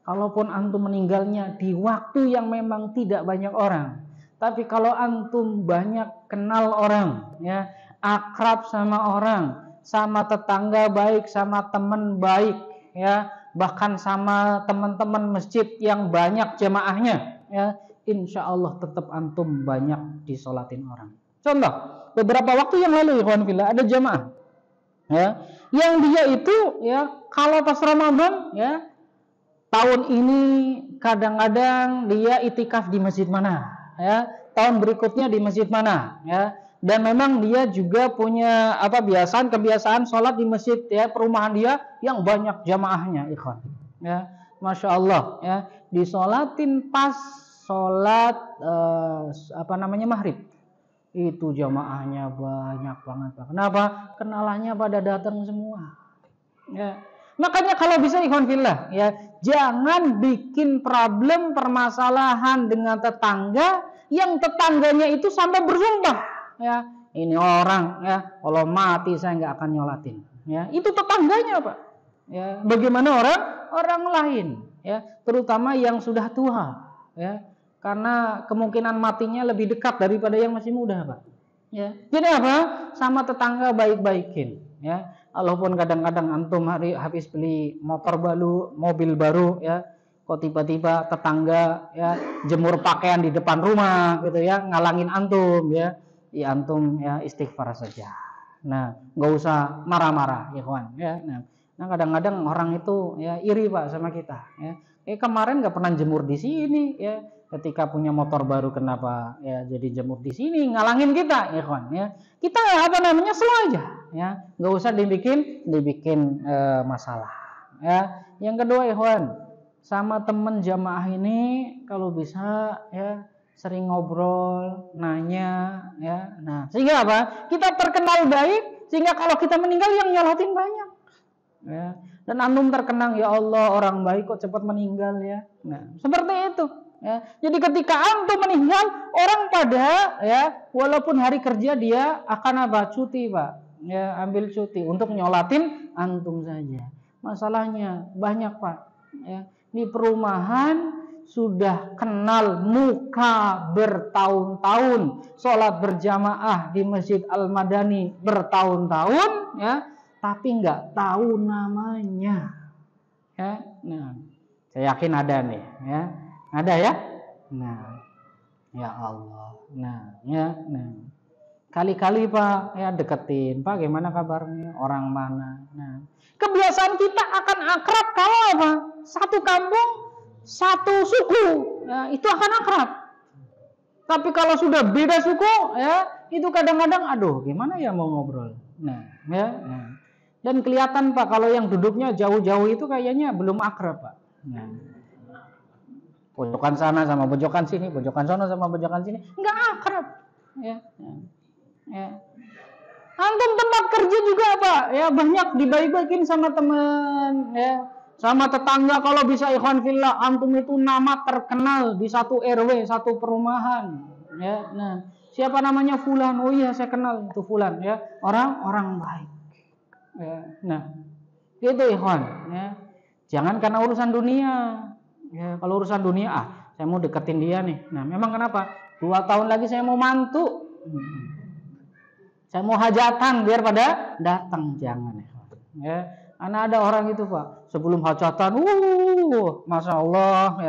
kalaupun antum meninggalnya di waktu yang memang tidak banyak orang, tapi kalau antum banyak kenal orang, ya, akrab sama orang, sama tetangga baik, sama teman baik, ya, bahkan sama teman-teman masjid yang banyak jamaahnya, ya, insya Allah tetap antum banyak disolatin orang. Contoh, beberapa waktu yang lalu, ikhwan fillah, ada jamaah, ya, yang dia itu, ya, kalau pas Ramadan, ya, tahun ini kadang-kadang dia itikaf di masjid mana, ya, tahun berikutnya di masjid mana, ya, dan memang dia juga punya kebiasaan sholat di masjid, ya, perumahan dia yang banyak jamaahnya, ikhwan, ya, masya Allah, ya, disolatin pas sholat maghrib. Itu jamaahnya banyak banget, Pak. Kenapa? Kenalannya pada datang semua, ya. Makanya kalau bisa, ikhwan fillah, ya, jangan bikin permasalahan dengan tetangga yang tetangganya itu sampai bersumpah, ya, ini orang, ya, kalau mati saya nggak akan nyolatin, ya. Itu tetangganya, Pak, ya. Bagaimana orang lain, ya, terutama yang sudah tua, ya, karena kemungkinan matinya lebih dekat daripada yang masih muda, Pak, ya. Jadi apa? Sama tetangga baik-baikin, ya. Walaupun kadang-kadang antum habis beli motor baru, mobil baru, ya, kok tiba-tiba tetangga, ya, jemur pakaian di depan rumah, gitu, ya, ngalangin antum, ya, antum, ya, istighfar saja. Nah, nggak usah marah-marah, ya kawan, ya. Nah, kadang-kadang orang itu, ya, iri, Pak, sama kita, ya. Kemarin nggak pernah jemur di sini, ya. Ketika punya motor baru kenapa, ya, jadi jemur di sini, ngalangin kita, ya kawan, ya. Kita slow aja, ya, nggak usah dibikin masalah, ya. Yang kedua, ikhwan, sama teman jamaah ini kalau bisa, ya, sering ngobrol, nanya, ya. Nah, sehingga apa? Kita terkenal baik, sehingga kalau kita meninggal yang nyolatin banyak, ya. Dan antum terkenang, ya Allah, orang baik kok cepat meninggal, ya. Nah, seperti itu, ya. Jadi ketika antum meninggal, orang pada, ya, walaupun hari kerja dia akan cuti, Pak, ya, ambil cuti untuk nyolatin antum saja. Masalahnya banyak, Pak, ya, di perumahan sudah kenal muka bertahun-tahun, sholat berjamaah di Masjid Al-Madani bertahun-tahun, ya, tapi nggak tahu namanya, ya. Nah, saya yakin ada nih, ya, ada, ya. Nah, ya Allah, nah, ya, nah, kali-kali, Pak, ya, deketin, Pak, gimana kabarnya, orang mana. Nah, kebiasaan kita akan akrab kalau apa? Satu kampung, satu suku, ya, itu akan akrab. Tapi kalau sudah beda suku, ya, itu kadang-kadang, aduh, gimana ya mau ngobrol. Nah, ya, nah. Dan kelihatan, Pak, kalau yang duduknya jauh-jauh itu kayaknya belum akrab, Pak. Nah, pojokan sana sama pojokan sini, pojokan sana sama pojokan sini, nggak akrab, ya. Ya. Antum tempat kerja juga, Pak, ya, banyak dibaik-baikin sama teman, ya, sama tetangga. Kalau bisa, ikhwan fillah, antum itu nama terkenal di satu RW, satu perumahan, ya. Nah, siapa namanya Fulan? Oh iya, saya kenal itu Fulan, ya, orang baik, ya. Nah, itu, ikhwan, ya. Jangan karena urusan dunia, ya. Kalau urusan dunia, saya mau deketin dia nih. Nah, memang kenapa? 2 tahun lagi saya mau mantu. Saya mau hajatan biar pada datang, jangan ya. Karena ada orang itu Pak, sebelum hajatan, masya Allah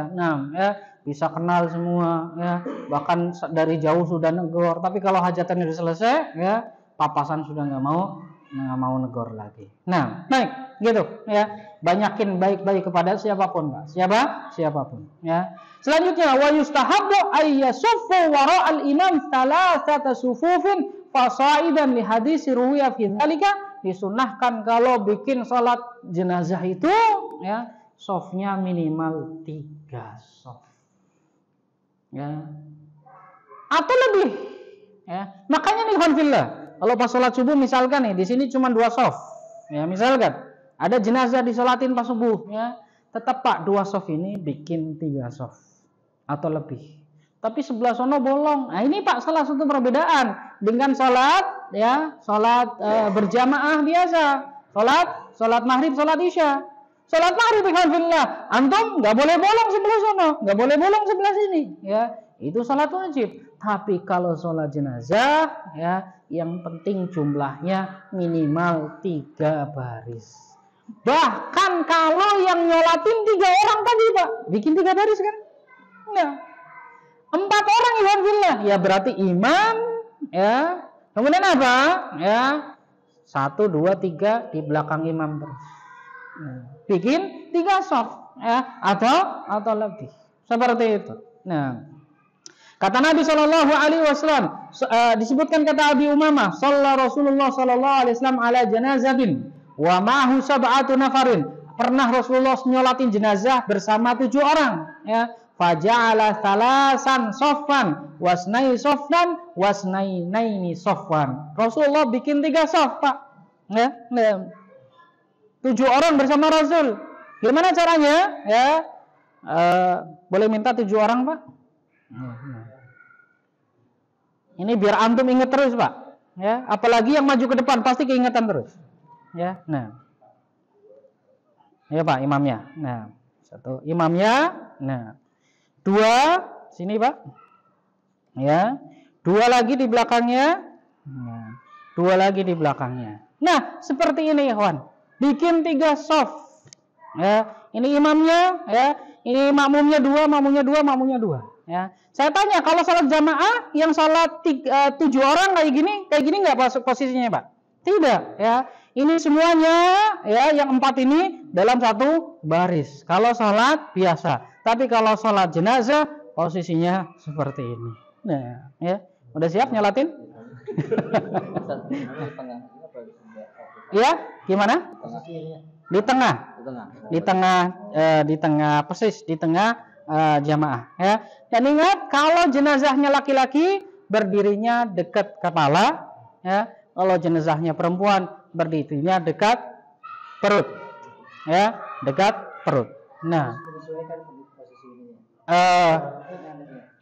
ya, bisa kenal semua ya, bahkan dari jauh sudah negor. Tapi kalau hajatan udah selesai ya, papasan sudah nggak mau negor lagi. Nah, baik gitu ya, banyakin baik-baik kepada siapapun Pak, siapapun ya. Selanjutnya wa yustahabbu ayyasuffu wara'al imam thalathata sufufin fasaidan li hadis ruwiya fi dzalika. Disunahkan kalau bikin salat jenazah itu ya, softnya minimal 3 soft ya, atau lebih ya. Makanya nih alhamdulillah, kalau pas salat subuh misalkan nih di sini cuma 2 soft ya, misalkan ada jenazah disolatin pas subuh ya, tetap Pak 2 soft ini bikin 3 soft atau lebih. Tapi sebelah sono bolong. Nah, ini Pak salah satu perbedaan dengan salat ya, salat berjamaah biasa. Salat maghrib, salat isya. Salat maghrib alhamdulillah, antum nggak boleh bolong sebelah sono, nggak boleh bolong sebelah sini ya. Itu salat wajib. Tapi kalau salat jenazah ya, yang penting jumlahnya minimal 3 baris. Bahkan kalau yang nyolatin 3 orang tadi Pak, bikin 3 baris kan? Nah, 4 orang alhamdulillah ya, berarti imam ya, kemudian apa ya, 1, 2, 3 di belakang imam terus. Nah, bikin 3 soft ya, atau lebih seperti itu. Nah, kata Nabi Shallallahu Alaihi Wasallam, disebutkan kata Abi Umamah, Shalla Rasulullah Shallallahu Alaihi Wasallam ala janazatin wa ma'hu sab'atu nafarin. Pernah Rasulullah nyolatin jenazah bersama 7 orang ya. Faja'ala thalasan soffan wasnai soffan wasnai naini soffan. Rasulullah bikin 3 soff Pak ya, 7 orang bersama Rasul. Gimana caranya ya? Boleh minta 7 orang Pak? Ini biar antum ingat terus Pak ya, apalagi yang maju ke depan pasti keingatan terus ya. Nah ya Pak imamnya, nah 1 imamnya, nah 2 sini Pak ya, 2 lagi di belakangnya, nah, 2 lagi di belakangnya. Nah seperti ini ikhwan, bikin 3 soft ya. Ini imamnya ya, ini makmumnya 2, makmumnya 2, makmumnya 2 ya. Saya tanya, kalau salat jamaah yang salat 7 orang kayak gini nggak posisinya Pak? Tidak ya. Ini semuanya ya, yang 4 ini dalam 1 baris kalau salat biasa. Tapi kalau sholat jenazah posisinya seperti ini. Nah, ya, udah siap nyolatin? Ya, gimana? Di tengah persis di tengah jamaah. Ya. Dan ingat, kalau jenazahnya laki-laki berdirinya dekat kepala. Ya. Kalau jenazahnya perempuan berdirinya dekat perut. Ya, dekat perut. Nah.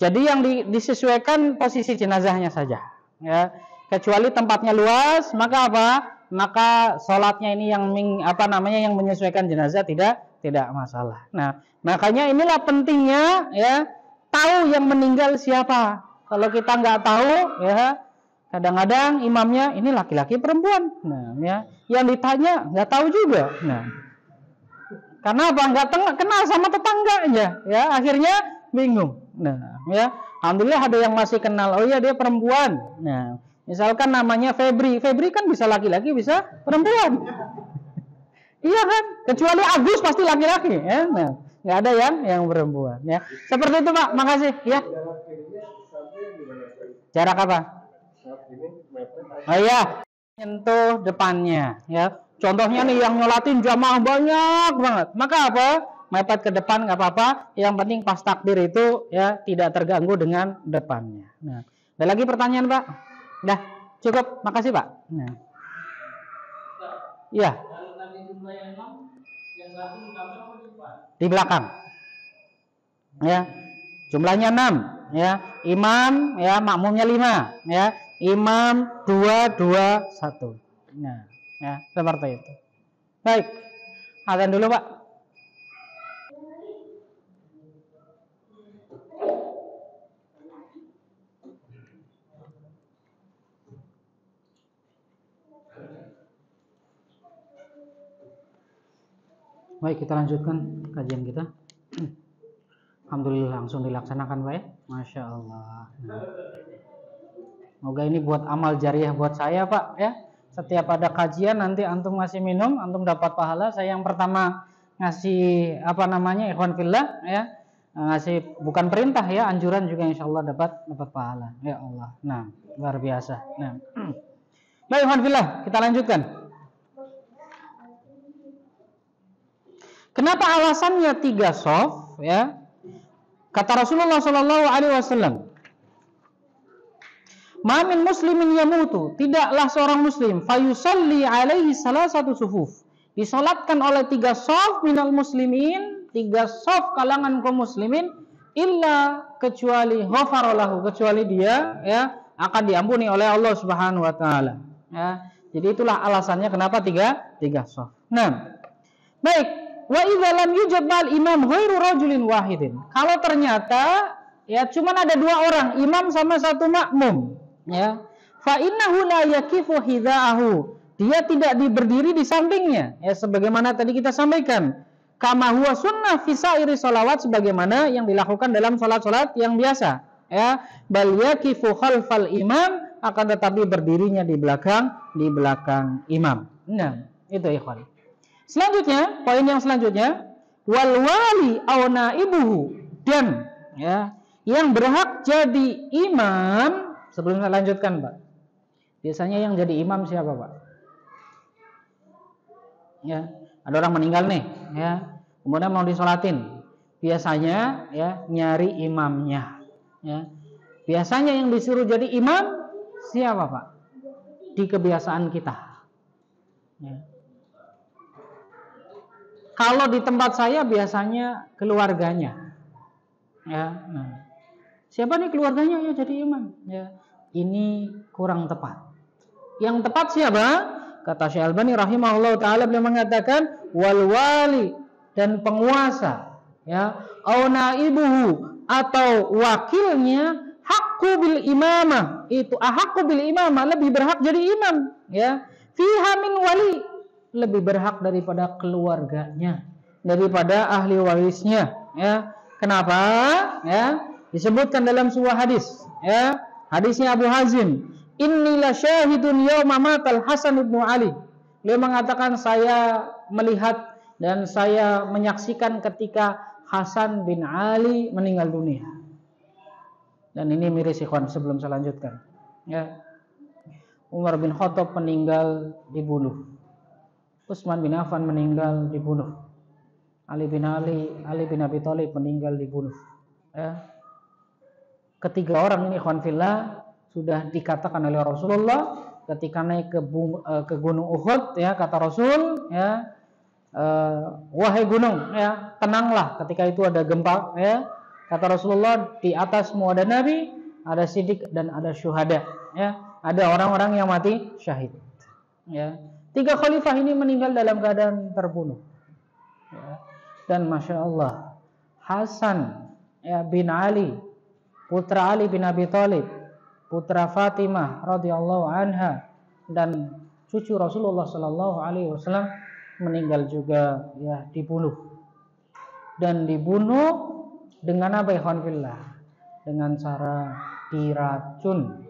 Jadi yang disesuaikan posisi jenazahnya saja ya. Kecuali tempatnya luas, maka apa? Maka sholatnya ini yang yang menyesuaikan jenazah tidak masalah. Nah, makanya inilah pentingnya ya, tahu yang meninggal siapa. Kalau kita nggak tahu ya, kadang-kadang imamnya ini laki-laki perempuan. Nah, ya, yang ditanya nggak tahu juga. Nah, karena apa? Nggak kenal sama tetangganya, ya akhirnya bingung. Nah, ya alhamdulillah ada yang masih kenal. Oh iya dia perempuan. Nah, misalkan namanya Febri kan bisa laki-laki bisa perempuan. Iya kan? Kecuali Agus pasti laki-laki. Ya? Nah, nggak ada yang perempuan. Ya, seperti itu Pak. Makasih. Ya. Jarak apa? Oh iya, nyentuh depannya. Ya. Contohnya nih yang nyolatin jamaah banyak banget, maka apa? Mepet ke depan nggak apa-apa. Yang penting pas takbir itu ya tidak terganggu dengan depannya. Nah, ada lagi pertanyaan Pak? Dah cukup, makasih Pak. Nah, iya. Di belakang. Ya, jumlahnya 6. Ya, imam ya makmumnya 5. Ya, imam 2, 2, 1. Nah. Ya, seperti itu. Baik, azan dulu Pak. Baik, kita lanjutkan kajian kita. Alhamdulillah langsung dilaksanakan, Pak ya. Masya Allah. Semoga ini buat amal jariah buat saya, Pak ya. Setiap ada kajian nanti antum ngasih minum, antum dapat pahala. Saya yang pertama ngasih ikhwan fillah ya. Ngasih bukan perintah ya, anjuran juga insyaallah dapat pahala. Ya Allah. Nah, luar biasa. Nah. Baik, ikhwan fillah, kita lanjutkan. Kenapa alasannya 3 shaf ya? Kata Rasulullah sallallahu alaihi wasallam, "Ma min muslimin yamutu," tidaklah seorang muslim fayusalli alaihi salasatu sufuf, disalatkan oleh 3 shaf minal muslimin, 3 shaf kalangan kaum muslimin, illa kecuali ghafarallahu, kecuali dia ya akan diampuni oleh Allah Subhanahu wa taala ya. Jadi itulah alasannya kenapa 3 shaf. Nah, baik. Wa idza lam yujad mal imam ghairu rajulin wahidin. Kalau ternyata ya cuma ada 2 orang, imam sama 1 makmum, ya. Fa innahu la yakifu hidaahu. Dia tidak berdiri di sampingnya, ya sebagaimana tadi kita sampaikan. Kama huwa sunnah fi sairi shalawat, sebagaimana yang dilakukan dalam salat-salat yang biasa, ya. Bal yakifu khalfal imam, akan tetapi berdirinya di belakang imam. Nah, itu ikhwan. Selanjutnya, poin yang selanjutnya, wal wali aw naibuhu, dan ya yang berhak jadi imam. Sebelum saya lanjutkan, Pak, biasanya yang jadi imam siapa, Pak? Ya, ada orang meninggal nih, ya, kemudian mau disolatin, biasanya ya nyari imamnya, ya. Biasanya yang disuruh jadi imam siapa, Pak? Di kebiasaan kita, ya. Kalau di tempat saya biasanya keluarganya, ya. Nah, siapa nih keluarganya ya jadi imam? Ya, ini kurang tepat. Yang tepat siapa? Kata Syekh Albani rahimahullah taala, beliau mengatakan wal wali, dan penguasa, ya, au naibuhu, atau wakilnya, haqqu bil imamah, itu ahaqqu bil imamah, lebih berhak jadi imam, ya. Fiha min wali, lebih berhak daripada keluarganya, daripada ahli warisnya, ya. Kenapa? Ya, disebutkan dalam sebuah hadis, ya. Hadisnya Abu Hazim, inni la syahidun yauma matal Hasan ibn Ali. Beliau mengatakan, saya melihat dan saya menyaksikan ketika Hasan bin Ali meninggal dunia. Dan ini miris ikhwan, sebelum saya lanjutkan, ya. Umar bin Khattab meninggal dibunuh. Utsman bin Affan meninggal dibunuh. Ali bin Abi Thalib meninggal dibunuh. Ya. Ketiga orang ini ikhwan fillah sudah dikatakan oleh Rasulullah ketika naik ke gunung Uhud, ya, kata Rasul, ya, wahai gunung, ya, tenanglah ketika itu ada gempa, ya. Kata Rasulullah, di atasmu ada nabi, ada siddiq, dan ada syuhada, ya. Ada orang-orang yang mati syahid, ya. 3 khalifah ini meninggal dalam keadaan terbunuh, ya. Dan masya Allah, Hasan, ya, bin Ali, putra Ali bin Abi Thalib, putra Fatimah radhiyallahu anha, dan cucu Rasulullah sallallahu alaihi wasallam meninggal juga, ya, dibunuh. Dan dibunuh dengan apa, ikhwan fillah? Dengan cara diracun,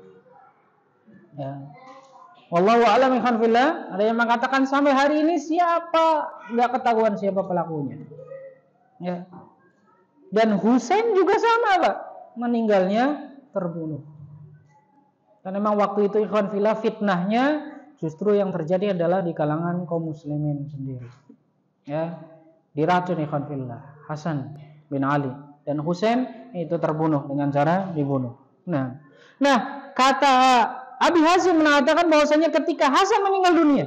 ya. Wallahu a'lam ikhwan fillah. Ada yang mengatakan sampai hari ini nggak ketahuan siapa pelakunya, ya. Dan Husain juga sama, Pak, meninggalnya terbunuh. Dan memang waktu itu ikhwan fillah fitnahnya justru yang terjadi adalah di kalangan kaum muslimin sendiri, ya. Diracun ikhwan fillah Hasan bin Ali, dan Husain itu terbunuh dengan cara dibunuh. Nah, kata Abi Hazim mengatakan bahwasanya ketika Hasan meninggal dunia,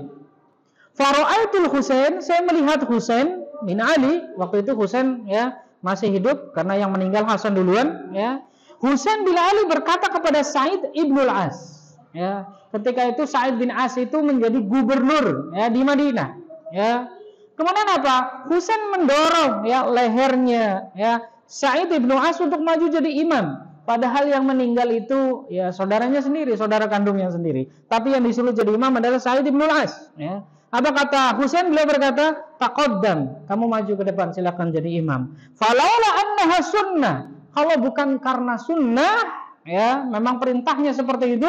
fara'aitul Husain, saya melihat Husain bin Ali, waktu itu Husain, ya, masih hidup karena yang meninggal Hasan duluan, ya. Husain bin Ali berkata kepada Sa'id ibnul As, ya, ketika itu Sa'id bin As itu menjadi gubernur, ya, di Madinah, ya. Kemudian apa? Husain mendorong, ya, lehernya, ya, Sa'id ibnu As untuk maju jadi imam. Padahal yang meninggal itu, ya, saudaranya sendiri, saudara kandungnya sendiri. Tapi yang disuruh jadi imam adalah Sa'id ibn As, ya. Apa kata Husain? Beliau berkata, taqaddam, kamu maju ke depan, silakan jadi imam. Falaula annaha sunnah, kalau bukan karena sunnah, ya, memang perintahnya seperti itu,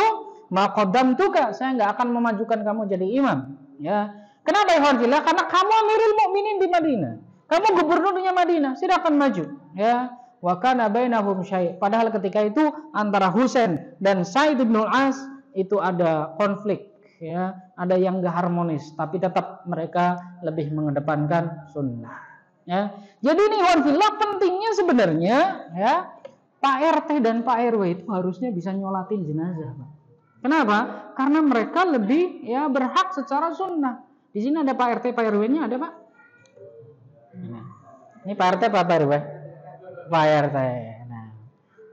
maqaddamtuka, saya nggak akan memajukan kamu jadi imam. Ya, kenapa ya Alhamdulillah? Karena kamu Amirul Mukminin di Madinah, kamu gubernurnya Madinah, silakan maju. Ya, wa kana bainahum syai'. Padahal ketika itu antara Husain dan Sa'id bin Al-As itu ada konflik. Ya, ada yang gak harmonis, tapi tetap mereka lebih mengedepankan sunnah. Ya, jadi ini Alhamdulillah pentingnya sebenarnya, ya, Pak RT dan Pak RW itu harusnya bisa nyolatin jenazah, Pak. Kenapa? Karena mereka lebih, ya, berhak secara sunnah. Di sini ada Pak RT, Pak RW-nya ada, Pak. Ini Pak RT, Pak RW, Pak RT. Nah,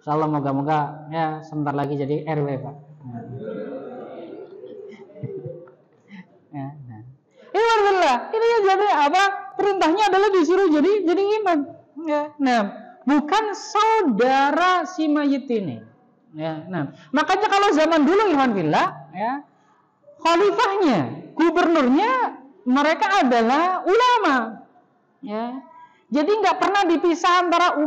insyaallah moga-moga ya sebentar lagi jadi RW, Pak. Ya, nah. Ini alhamdulillah. Ini jadi apa? Perintahnya adalah disuruh jadi imam. Ya, nah, bukan saudara si mayit ini. Ya, nah, makanya kalau zaman dulu alhamdulillah, ya, khalifahnya, gubernurnya mereka adalah ulama. Ya, jadi nggak pernah dipisah antara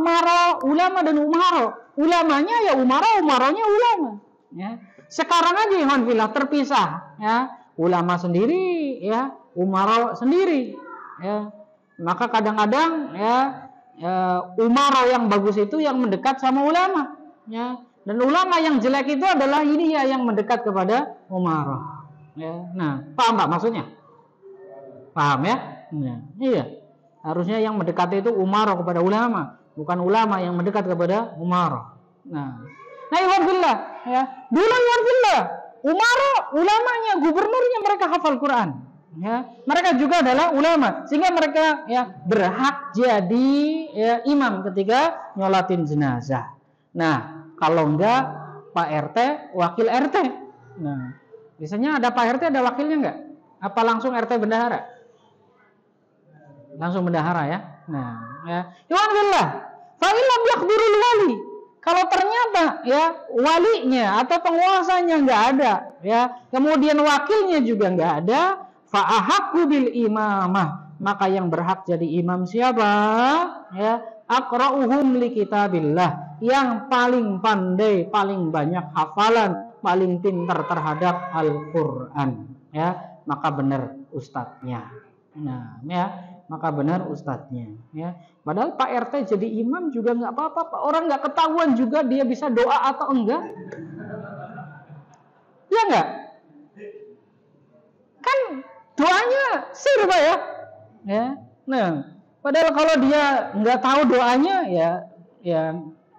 ulama dan umaro. Ulamanya ya umaronya ulama. Ya, sekarang aja alhamdulillah terpisah. Ya. Ulama sendiri, ya, umaro sendiri, ya. Maka kadang-kadang, ya, umaro yang bagus itu yang mendekat sama ulama, ya. Dan ulama yang jelek itu adalah ini ya yang mendekat kepada umaro. Ya. Nah, paham Pak maksudnya? Paham ya? Nah, iya. Harusnya yang mendekat itu umaro kepada ulama, bukan ulama yang mendekat kepada umaro. Nah, alhamdulillah, ya. Dulu alhamdulillah ulamanya, gubernurnya mereka hafal Quran. Ya, mereka juga adalah ulama, sehingga mereka ya berhak jadi ya, imam ketika nyolatin jenazah. Nah, kalau enggak Pak RT, wakil RT. Nah, biasanya ada Pak RT, ada wakilnya enggak? Apa langsung RT bendahara? Langsung bendahara ya. Nah, ya, alhamdulillah. Fa illam yaqdirul wali. Kalau ternyata ya walinya atau penguasanya nggak ada, ya, kemudian wakilnya juga nggak ada, fa'ahaqqu bil imamah, maka yang berhak jadi imam siapa? Ya, aqra'uhum li kitabillah, yang paling pandai, paling banyak hafalan, paling pintar terhadap Al-Qur'an. Ya, maka benar ustadznya. Nah, ya, maka benar ustadznya. Ya. Padahal Pak RT jadi imam juga nggak apa-apa, Pak. Orang nggak ketahuan juga dia bisa doa atau enggak. Ya enggak? Kan doanya sir, Pak ya. Ya. Nah, padahal kalau dia nggak tahu doanya, ya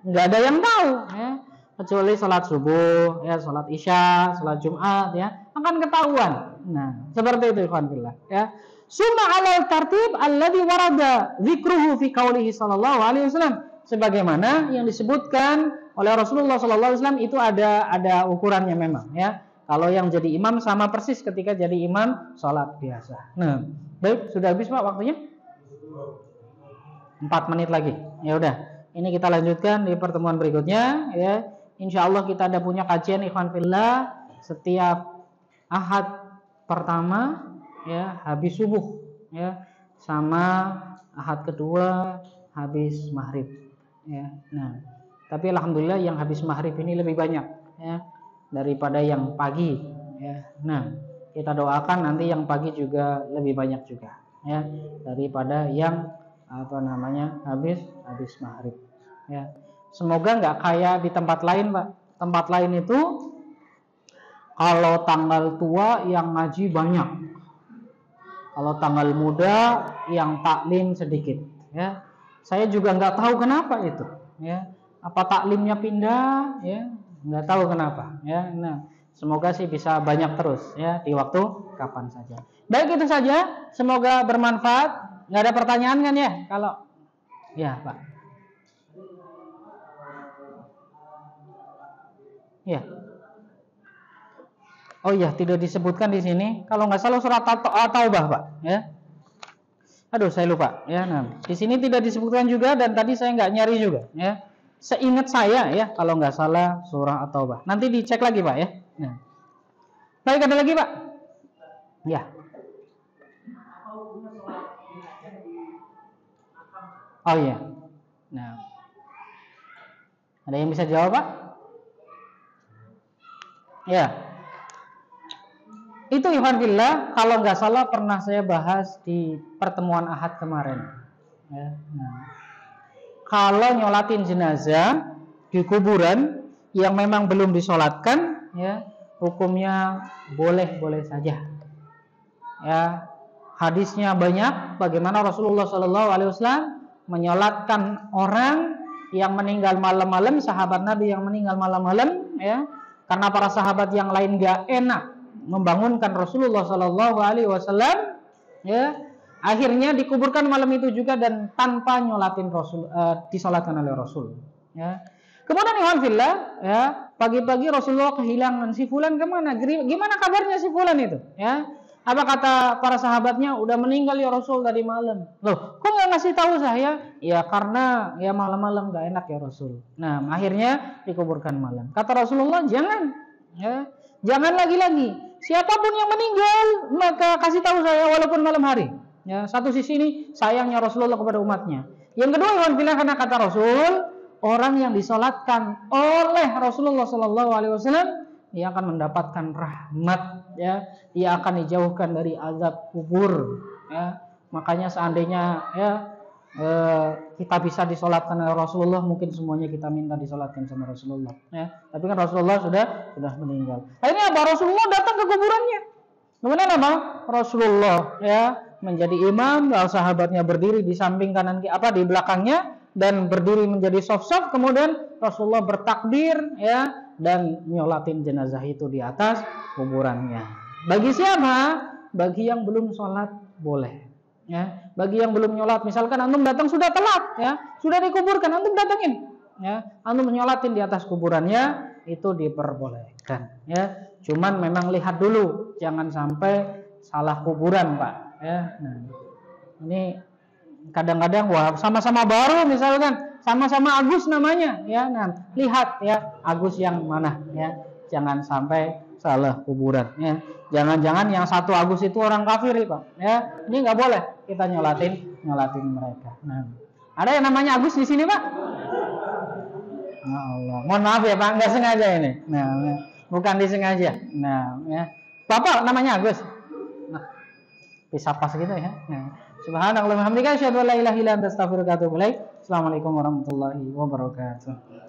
nggak ada yang tahu. Ya. Kecuali sholat subuh, ya, sholat isya, sholat Jumat, ya, akan ketahuan. Nah, seperti itu, alhamdulillah. Ya. Summa alal tartib alladhi warada dzikruhu fi qaulihi sallallahu alaihi wasallam, sebagaimana yang disebutkan oleh Rasulullah sallallahu alaihi wasallam itu ada ukurannya memang, ya. Kalau yang jadi imam sama persis ketika jadi imam salat biasa. Nah, baik, sudah habis Pak waktunya? 4 menit lagi. Ya udah, ini kita lanjutkan di pertemuan berikutnya, ya. Insyaallah kita ada punya kajian ikhwan fillah setiap Ahad pertama, ya, habis subuh, ya, sama Ahad kedua habis maghrib, ya. Nah, tapi alhamdulillah yang habis maghrib ini lebih banyak, ya, daripada yang pagi, ya. Nah, kita doakan nanti yang pagi juga lebih banyak juga, ya, daripada yang habis maghrib, ya. Semoga nggak kayak di tempat lain, Pak. Tempat lain itu kalau tanggal tua yang ngaji banyak, kalau tanggal muda yang taklim sedikit, ya. Saya juga nggak tahu kenapa itu, ya. Apa taklimnya pindah, ya, nggak tahu kenapa, ya. Nah, semoga sih bisa banyak terus, ya, di waktu kapan saja. Baik, itu saja. Semoga bermanfaat. Nggak ada pertanyaan kan ya? Kalau ya, Pak. Ya. Oh iya, tidak disebutkan di sini. Kalau nggak salah surat Taubah, Pak. Ya. Aduh, saya lupa. Ya, nah, di sini tidak disebutkan juga dan tadi saya nggak nyari juga. Ya, seingat saya ya, kalau nggak salah surah Taubah. Nanti dicek lagi, Pak ya. Nah. Baik, ada lagi, Pak? Ya. Oh iya. Nah, ada yang bisa jawab Pak? Ya. Itu ikhwan fillah, kalau nggak salah pernah saya bahas di pertemuan Ahad kemarin. Ya. Nah, kalau nyolatin jenazah di kuburan yang memang belum disolatkan, ya hukumnya boleh-boleh saja. Ya, hadisnya banyak. Bagaimana Rasulullah SAW menyolatkan orang yang meninggal malam-malam, sahabat Nabi yang meninggal malam-malam, ya, karena para sahabat yang lain nggak enak membangunkan Rasulullah SAW, ya, akhirnya dikuburkan malam itu juga dan tanpa nyolatin Rasul, disolatkan oleh Rasul. Ya. Kemudian alhamdulillah, ya, pagi-pagi Rasulullah kehilangan si fulan kemana? Gimana kabarnya si fulan itu? Ya, apa kata para sahabatnya? Udah meninggal ya Rasul tadi malam. Loh, kok nggak ngasih tahu saya? Ya karena ya malam-malam nggak enak ya Rasul. Nah, akhirnya dikuburkan malam. Kata Rasulullah, jangan, ya, jangan lagi-lagi. Siapapun yang meninggal, maka kasih tahu saya walaupun malam hari. Ya, satu sisi ini sayangnya Rasulullah kepada umatnya. Yang kedua, karena kata Rasul, orang yang disolatkan oleh Rasulullah SAW, dia akan mendapatkan rahmat, ya, dia akan dijauhkan dari azab kubur. Ya, makanya seandainya ya kita bisa disolatkan oleh Rasulullah, mungkin semuanya kita minta disolatkan sama Rasulullah. Ya, tapi kan Rasulullah sudah meninggal. Akhirnya apa? Rasulullah datang ke kuburannya. Kemudian apa? Rasulullah ya menjadi imam, lalu sahabatnya berdiri di samping kanan di belakangnya dan berdiri menjadi saf-saf. Kemudian Rasulullah bertakbir ya dan nyolatin jenazah itu di atas kuburannya. Bagi siapa? Bagi yang belum sholat boleh. Ya, bagi yang belum nyolat, misalkan antum datang sudah telat, ya, sudah dikuburkan, antum datangin, ya, antum nyolatin di atas kuburannya, itu diperbolehkan, ya. Cuman memang lihat dulu, jangan sampai salah kuburan, Pak, ya. Nah, ini kadang-kadang wah sama-sama baru, misalkan sama-sama Agus namanya, ya. Nah, lihat ya Agus yang mana, ya. Jangan sampai salah kuburan, ya. Jangan-jangan yang satu Agus itu orang kafir, Pak. Ya, ini nggak boleh kita nyolatin mereka. Nah, ada yang namanya Agus di sini, Pak? Ya Allah, mohon maaf ya, Pak, nggak sengaja ini. Nah, bukan disengaja. Nah, ya, Bapak namanya Agus. Nah, bisa pas gitu ya. Nah, subhanallah, alhamdulillah, asyhadu an la ilaha illa anta astaghfiruka wa atubu ilaik. Assalamualaikum warahmatullahi wabarakatuh.